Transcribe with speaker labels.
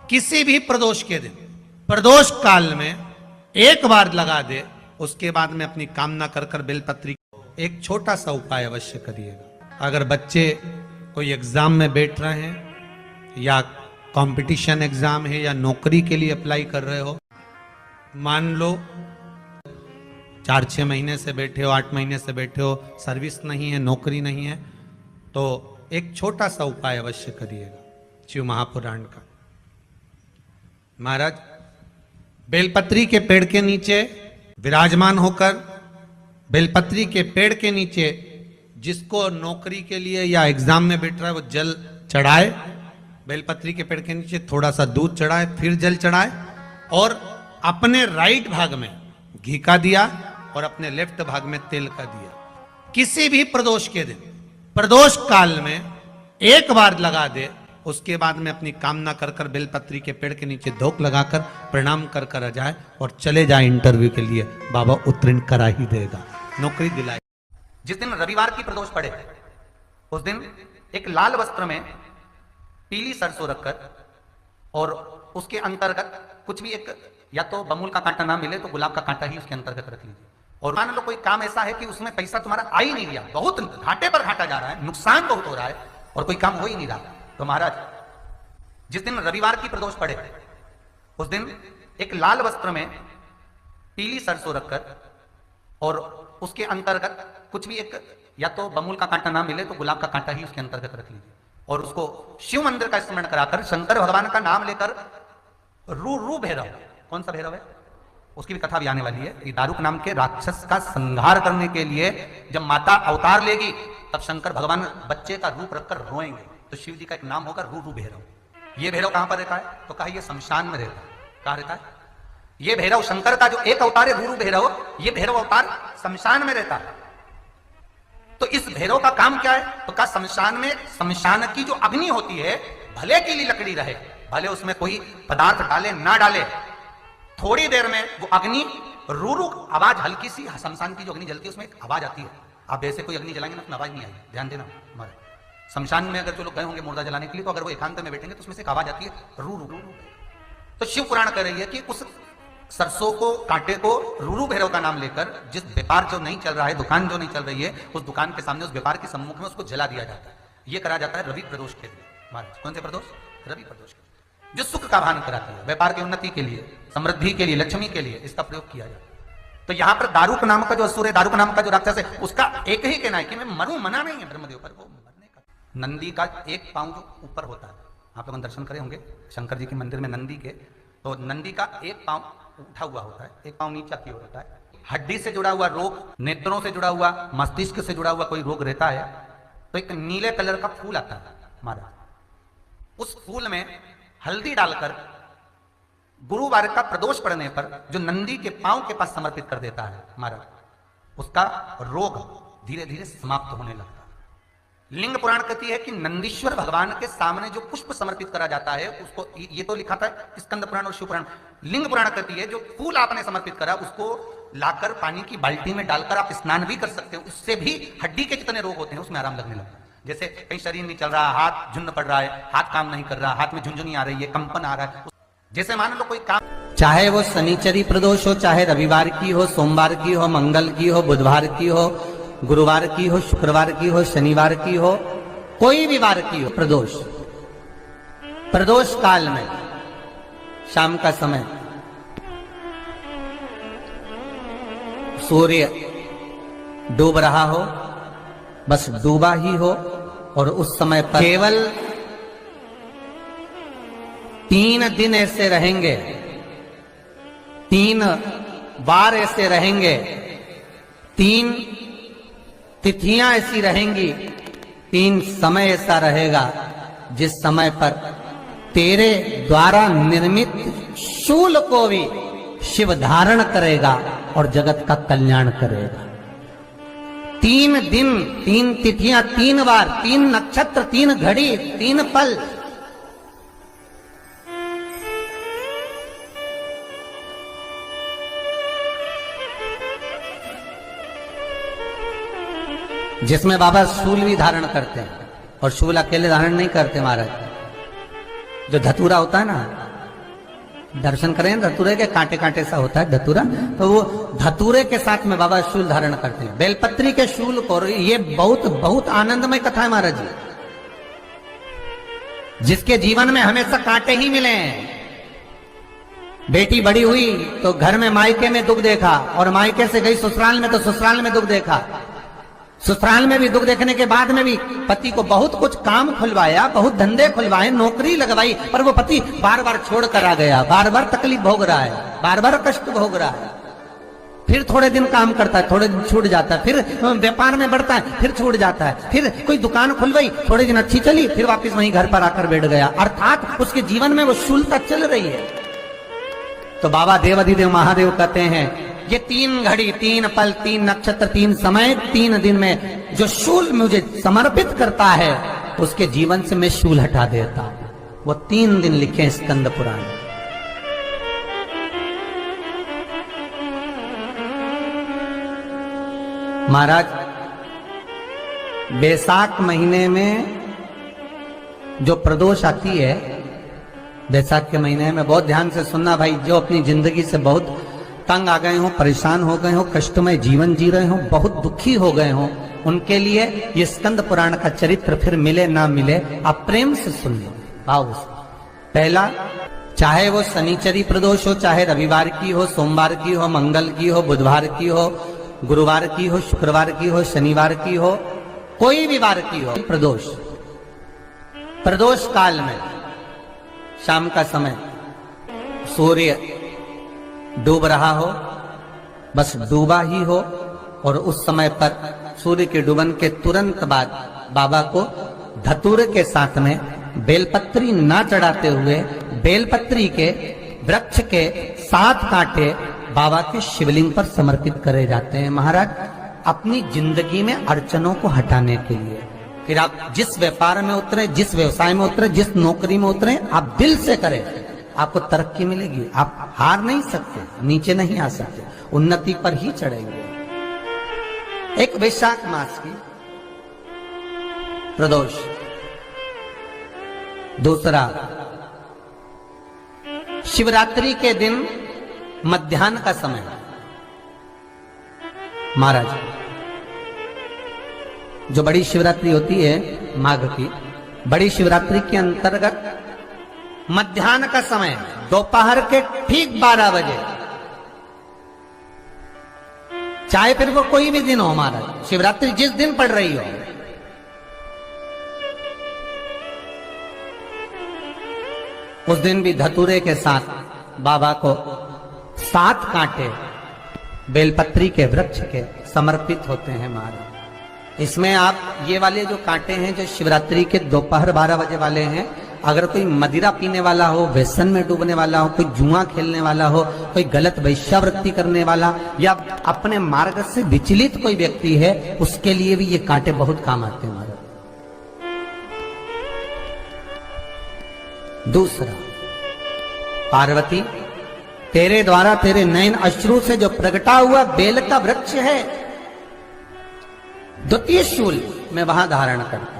Speaker 1: किसी भी प्रदोष के दिन, प्रदोष काल में एक बार लगा दे, उसके बाद में अपनी कामना कर कर बेलपत्री एक छोटा सा उपाय अवश्य करिएगा। अगर बच्चे कोई एग्जाम में बैठ रहे हैं या कंपटीशन एग्जाम है या नौकरी के लिए अप्लाई कर रहे हो, मान लो 4-6 महीने से बैठे हो, 8 महीने से बैठे हो, सर्विस नहीं है, नौकरी नहीं है, तो एक छोटा सा उपाय अवश्य करिएगा शिव महापुराण का। महाराज बेलपत्री के पेड़ के नीचे विराजमान होकर, बेलपत्री के पेड़ के नीचे जिसको नौकरी के लिए या एग्जाम में बैठ रहा है वो जल चढ़ाए, बेलपत्री के पेड़ के नीचे थोड़ा सा दूध चढ़ाए, फिर जल चढ़ाए और अपने राइट भाग में घी का दिया और अपने लेफ्ट भाग में तेल का दिया। किसी भी प्रदोष के दिन, प्रदोष काल में एक बार लगा दे, उसके बाद में अपनी कामना कर कर बेलपत्री के पेड़ के नीचे धोख लगाकर प्रणाम कर कर आ जाए और चले जाए इंटरव्यू के लिए, बाबा उत्तीर्ण करा ही देगा, नौकरी दिलाए।
Speaker 2: जिस दिन रविवार की प्रदोष पड़े उस दिन एक लाल वस्त्र में पीली सरसों रखकर और उसके अंतर्गत कुछ भी एक, या तो बमूल का कांटा ना मिले तो गुलाब का कांटा ही उसके अंतर्गत रख लीजिए। और मान लो कोई काम ऐसा है कि उसमें पैसा तुम्हारा आ ही नहीं रहा, बहुत घाटे पर घाटा जा रहा है, नुकसान बहुत हो रहा है और कोई काम हो ही नहीं रहा, तो महाराज जिस दिन रविवार की प्रदोष पड़े उस दिन एक लाल वस्त्र में पीली सरसों रखकर और उसके अंतर्गत कुछ भी एक, या तो बमूल का कांटा ना मिले तो गुलाब का कांटा ही उसके अंतर्गत रख लीजिए और उसको शिव मंदिर का स्मरण कराकर शंकर भगवान का नाम लेकर रू भैरव, कौन सा भैरव है उसकी भी कथा भी आने वाली है। ये दारुक नाम के राक्षस का संहार करने के लिए जब माता अवतार लेगी तब शंकर भगवान बच्चे का रूप रखकर रोएंगे, तो शिव जी का एक नाम होगा रू भैरव। ये भैरव कहां पर रहता है तो कहा ये शमशान में रहता है। कहां रहता है ये भैरव? शंकर का जो एक अवतार है रू भैरव, ये भैरव अवतार शमशान में रहता है। तो इस भैरव का काम क्या है तो कहा शमशान में, शमशान की जो अग्नि होती है भले के लिए लकड़ी रहे, भले उसमें कोई पदार्थ डाले ना डाले, थोड़ी देर में वो अग्नि रू आवाज, हल्की सी शमशान की जो अग्नि जलती है उसमें एक आवाज आती है। आप जैसे कोई अग्नि जलाएंगे ना उसमें आवाज नहीं आएगी, ध्यान देना। हमारे शमशान में अगर जो लोग गए होंगे मुर्दा जलाने के लिए, तो अगर वो एकांत में बैठेंगे तो उसमें से एक आवाज आती है रू रू। तो शिव पुराण कह रही है कि उस सरसों को, कांटे को रूरू भैरव का नाम लेकर जिस व्यापार जो नहीं चल रहा है, दुकान जो नहीं चल रही है, उस दुकान के सामने, उस व्यापार के सम्मुख में उसको जला दिया जाता है। यह करा जाता है रवि प्रदोष के दिन। महाराज कौन से प्रदोष? रवि प्रदोष के, जो सुख का भान कराती है, व्यापार की उन्नति के लिए, समृद्धि के लिए, लक्ष्मी के लिए इसका प्रयोग किया जाता है। तो यहां पर दारुक नाम का जो असुर है, दारुक नाम का जो राक्षस है, उसका एक ही कहना है कि मैं मरूं, मना नहीं है ब्रह्मदेव पर, वो मरने का। नंदी का एक पांव जो ऊपर होता है, आप लोग दर्शन करे होंगे शंकर जी के मंदिर में नंदी के, तो नंदी का एक पांव उठा हुआ होता है, एक पांव नीचा की ओर होता है। हड्डी से जुड़ा हुआ रोग, नेत्रों से जुड़ा हुआ, मस्तिष्क से जुड़ा हुआ कोई रोग रहता है तो एक नीले कलर का फूल आता है हमारा, उस फूल में हल्दी डालकर गुरुवार का प्रदोष पड़ने पर जो नंदी के पांव के पास समर्पित कर देता है हमारा, उसका रोग धीरे धीरे समाप्त होने लगता है। लिंग पुराण कहती है कि नंदीश्वर भगवान के सामने जो पुष्प समर्पित करा जाता है उसको, ये तो लिखा था स्कंद पुराण और शिव पुराण, लिंग पुराण कहती है जो फूल आपने समर्पित करा उसको लाकर पानी की बाल्टी में डालकर आप स्नान भी कर सकते हो, उससे भी हड्डी के जितने रोग होते हैं उसमें आराम लगने लगता है। जैसे कहीं शरीर नहीं चल रहा, हाथ झुन्न पड़ रहा है, हाथ काम नहीं कर रहा, हाथ में झुंझुनी आ रही है, कंपन आ रहा है, जैसे मान लो कोई काम,
Speaker 3: चाहे वो शनिचरी प्रदोष हो, चाहे रविवार की हो, सोमवार की हो, मंगल की हो, बुधवार की हो, गुरुवार की हो, शुक्रवार की हो, शनिवार की हो, कोई भी वार की हो, प्रदोष, प्रदोष काल में शाम का समय सूर्य डूब रहा हो, बस डूबा ही हो, और उस समय पर केवल 3 दिन ऐसे रहेंगे, 3 बार ऐसे रहेंगे, 3 तिथियां ऐसी रहेंगी, 3 समय ऐसा रहेगा जिस समय पर तेरे द्वारा निर्मित शूल को भी शिव धारण करेगा और जगत का कल्याण करेगा। 3 दिन, 3 तिथियां, 3 बार, 3 नक्षत्र, 3 घड़ी, 3 पल, जिसमें बाबा शूल भी धारण करते हैं, और शूल अकेले धारण नहीं करते महाराज, जो धतूरा होता है ना दर्शन करें धतूरे के, कांटे कांटे सा होता है धतूरा, तो वो धतूरे के साथ में बाबा शूल धारण करते हैं। बेलपत्री के शूल को, ये बहुत बहुत आनंदमय कथा है महाराज जी, जिसके जीवन में हमेशा कांटे ही मिले हैं। बेटी बड़ी हुई तो घर में मायके में दुख देखा, और मायके से गई ससुराल में तो ससुराल में दुख देखा। ससुराल में भी दुख देखने के बाद में भी पति को बहुत कुछ काम खुलवाया, बहुत धंधे खुलवाए, नौकरी लगवाई, पर वो पति बार बार छोड़ कर आ गया, बार बार तकलीफ भोग रहा है, बार बार कष्ट भोग रहा है। फिर थोड़े दिन काम करता है, थोड़े दिन छूट जाता है, फिर व्यापार में बढ़ता है, फिर छूट जाता है, फिर कोई दुकान खुलवाई, थोड़े दिन अच्छी चली, फिर वापस वहीं घर पर आकर बैठ गया। अर्थात उसके जीवन में वो शूलता चल रही है। तो बाबा देवाधिदेव महादेव कहते हैं, ये 3 घड़ी, 3 पल, 3 नक्षत्र, 3 समय, 3 दिन में जो शूल मुझे समर्पित करता है, उसके जीवन से मैं शूल हटा देता हूं। वो 3 दिन लिखे स्कंद पुराण। महाराज, बैसाख महीने में जो प्रदोष आती है, बैसाख के महीने में बहुत ध्यान से सुनना भाई, जो अपनी जिंदगी से बहुत तंग आ गए हो, परेशान हो गए हो, कष्टमय जीवन जी रहे हो, बहुत दुखी हो गए हो, उनके लिए ये स्कंद पुराण का चरित्र फिर मिले ना मिले, आप प्रेम से सुन लो भाव से। पहला, चाहे वो शनिचरी प्रदोष हो, चाहे रविवार की हो, सोमवार की हो, मंगल की हो, बुधवार की हो, गुरुवार की हो, शुक्रवार की हो, शनिवार की हो, कोई भी वार की हो, प्रदोष, प्रदोष काल में शाम का समय सूर्य डूब रहा हो, बस डूबा ही हो, और उस समय पर सूर्य के डूबन के तुरंत बाद बाबा को धतूरे के साथ में बेलपत्री ना चढ़ाते हुए बेलपत्री के वृक्ष के 7 कांटे बाबा के शिवलिंग पर समर्पित करे जाते हैं। महाराज, अपनी जिंदगी में अड़चनों को हटाने के लिए फिर आप जिस व्यापार में उतरे, जिस व्यवसाय में उतरे, जिस नौकरी में उतरे, आप दिल से करें, आपको तरक्की मिलेगी। आप हार नहीं सकते, नीचे नहीं आ सकते, उन्नति पर ही चढ़ेंगे। एक वैशाख मास की प्रदोष, दूसरा शिवरात्रि के दिन मध्याह्न का समय। महाराज, जो बड़ी शिवरात्रि होती है माघ की, बड़ी शिवरात्रि के अंतर्गत मध्याह्न का समय, दोपहर के ठीक 12 बजे, चाहे फिर वो कोई भी दिन हो, हमारा शिवरात्रि जिस दिन पड़ रही हो, उस दिन भी धतूरे के साथ बाबा को 7 कांटे बेलपत्री के वृक्ष के समर्पित होते हैं। महाराज, इसमें आप ये वाले जो कांटे हैं, जो शिवरात्रि के दोपहर 12 बजे वाले हैं, अगर कोई मदिरा पीने वाला हो, व्यसन में डूबने वाला हो, कोई जुआ खेलने वाला हो, कोई गलत वैश्यावृत्ति करने वाला, या अपने मार्ग से विचलित कोई व्यक्ति है, उसके लिए भी ये कांटे बहुत काम आते हैं। महाराज, दूसरा, पार्वती, तेरे द्वारा तेरे नयन अश्रु से जो प्रगटा हुआ बेल का वृक्ष है, द्वितीय शूल मैं वहां धारण करता